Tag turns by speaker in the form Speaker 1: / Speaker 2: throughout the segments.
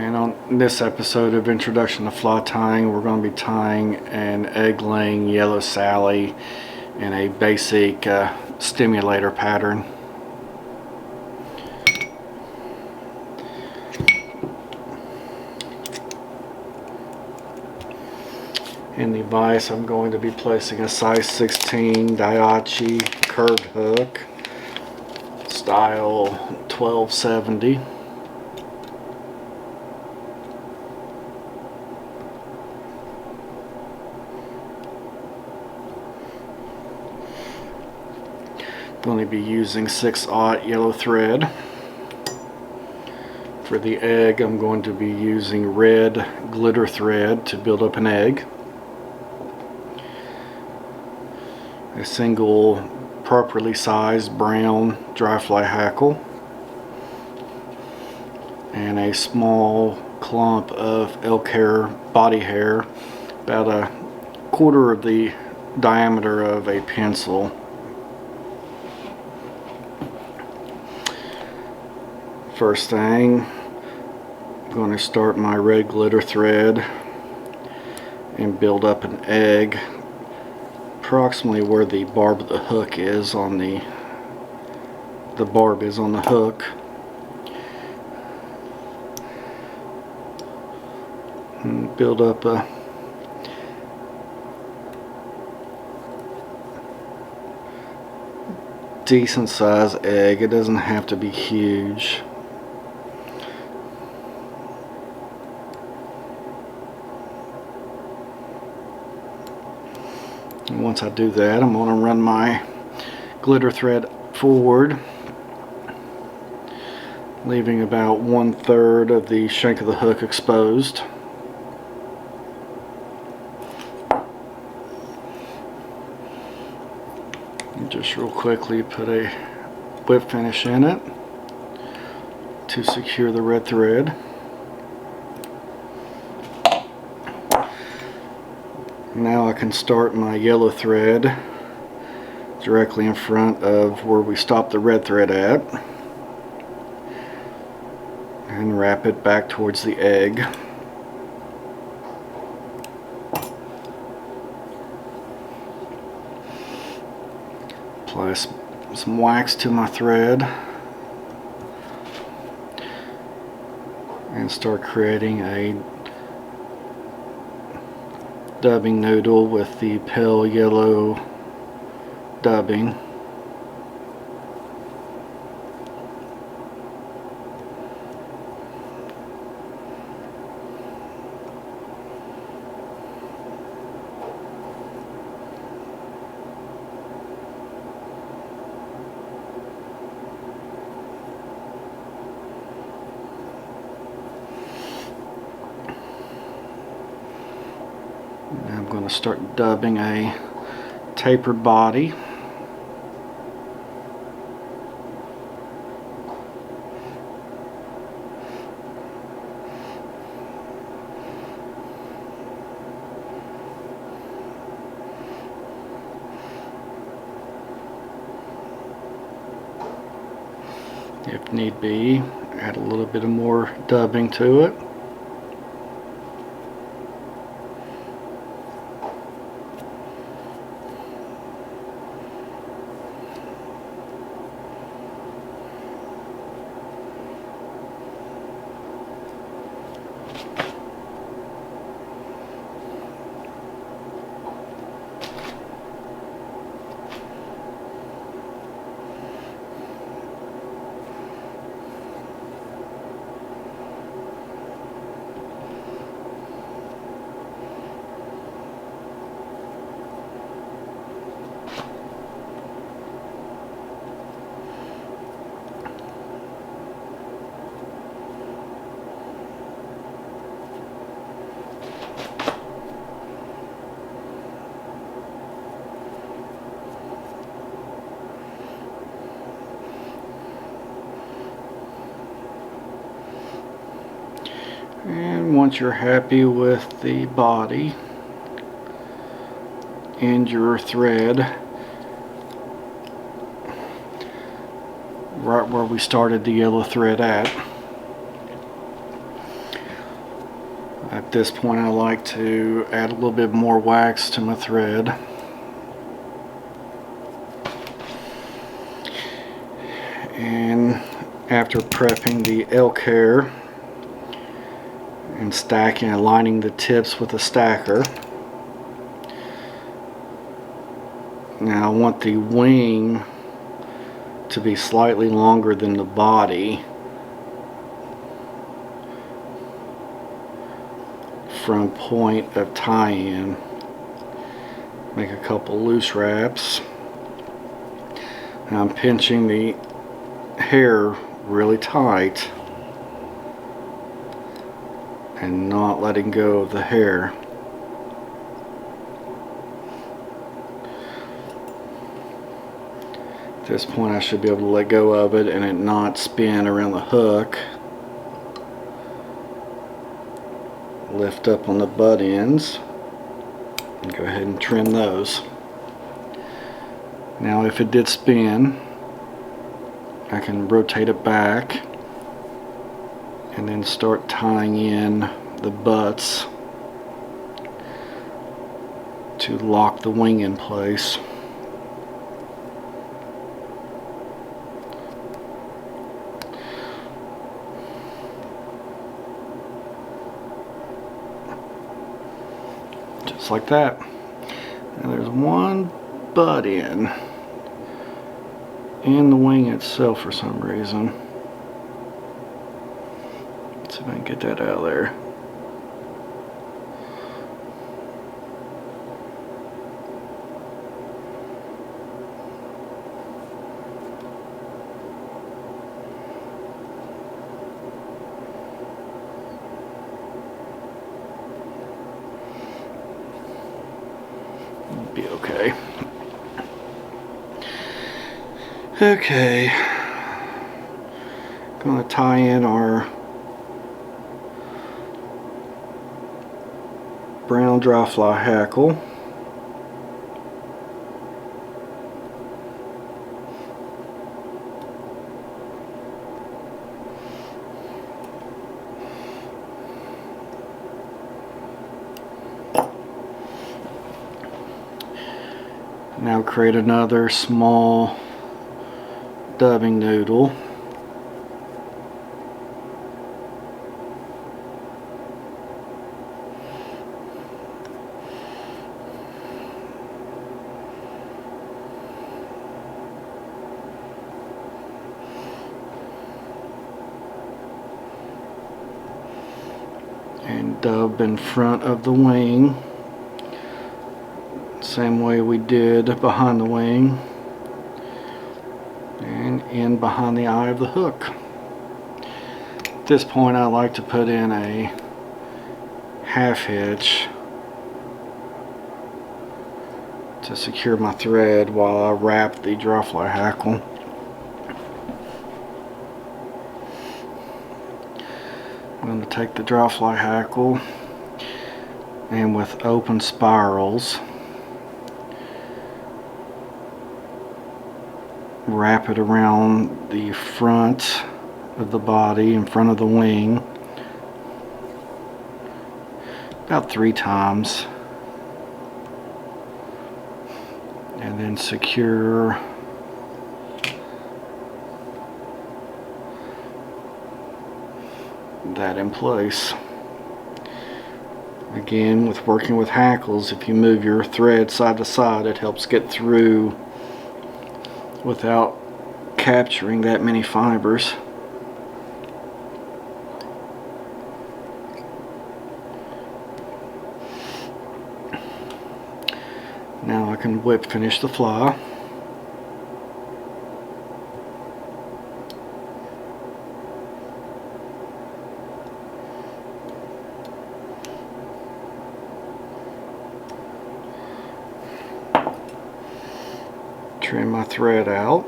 Speaker 1: And on this episode of Introduction to Fly Tying, we're going to be tying an egg-laying yellow Sally in a basic stimulator pattern. In the vise, I'm going to be placing a size 16 Daiichi curved hook, style 1270. Going to be using 6/0 yellow thread. For the egg, I'm going to be using red glitter thread to build up an egg. A single properly sized brown dry fly hackle, and a small clump of elk hair, body hair, about a quarter of the diameter of a pencil. First thing, I'm going to start my red glitter thread and build up an egg approximately where the barb of the hook is on the barb is on the hook. And build up a decent sized egg. It doesn't have to be huge. And once I do that, I'm going to run my glitter thread forward, leaving about 1/3 of the shank of the hook exposed. And just real quickly put a whip finish in it to secure the red thread. Now I can start my yellow thread directly in front of where we stopped the red thread at and wrap it back towards the egg. Apply some wax to my thread and start creating a dubbing noodle with the pale yellow dubbing. Now I'm going to start dubbing a tapered body. If need be, add a little bit of more dubbing to it. And once you're happy with the body and your thread right where we started the yellow thread at, At this point, I like to add a little bit more wax to my thread. And after prepping the elk hair and stacking and lining the tips with a stacker, now I want the wing to be slightly longer than the body from point of tie-in. Make a couple loose wraps. Now I'm pinching the hair really tight and not letting go of the hair. At this point I should be able to let go of it and it not spin around the hook. Lift up on the butt ends and go ahead and trim those. Now if it did spin, I can rotate it back and then start tying in the butts to lock the wing in place. Just like that. And there's one butt in the wing itself for some reason. Let's see if I can get that out of there. Be okay. Okay, going to tie in our brown dry fly hackle. Now create another small dubbing noodle. And dub in front of the wing. Same way we did behind the wing. And in behind the eye of the hook. At this point I like to put in a half hitch to secure my thread while I wrap the dry fly hackle. I'm going to take the dry fly hackle and with open spirals wrap it around the front of the body, in front of the wing, about 3 times, and then secure that in place. Again, with working with hackles, if you move your thread side to side, it helps get through without capturing that many fibers. Now I can whip finish the fly. Trim my thread out,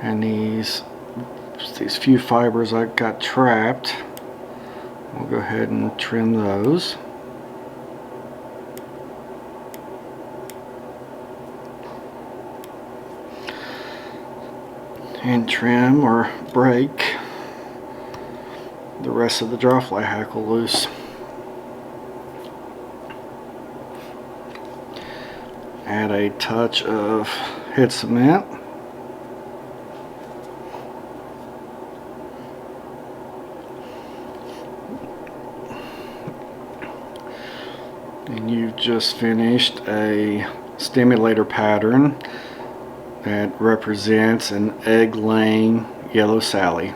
Speaker 1: and these few fibers I got trapped, we'll go ahead and trim those. And trim or break the rest of the dry fly hackle loose. Add a touch of head cement. And you've just finished a stimulator pattern that represents an egg-laying yellow Sally.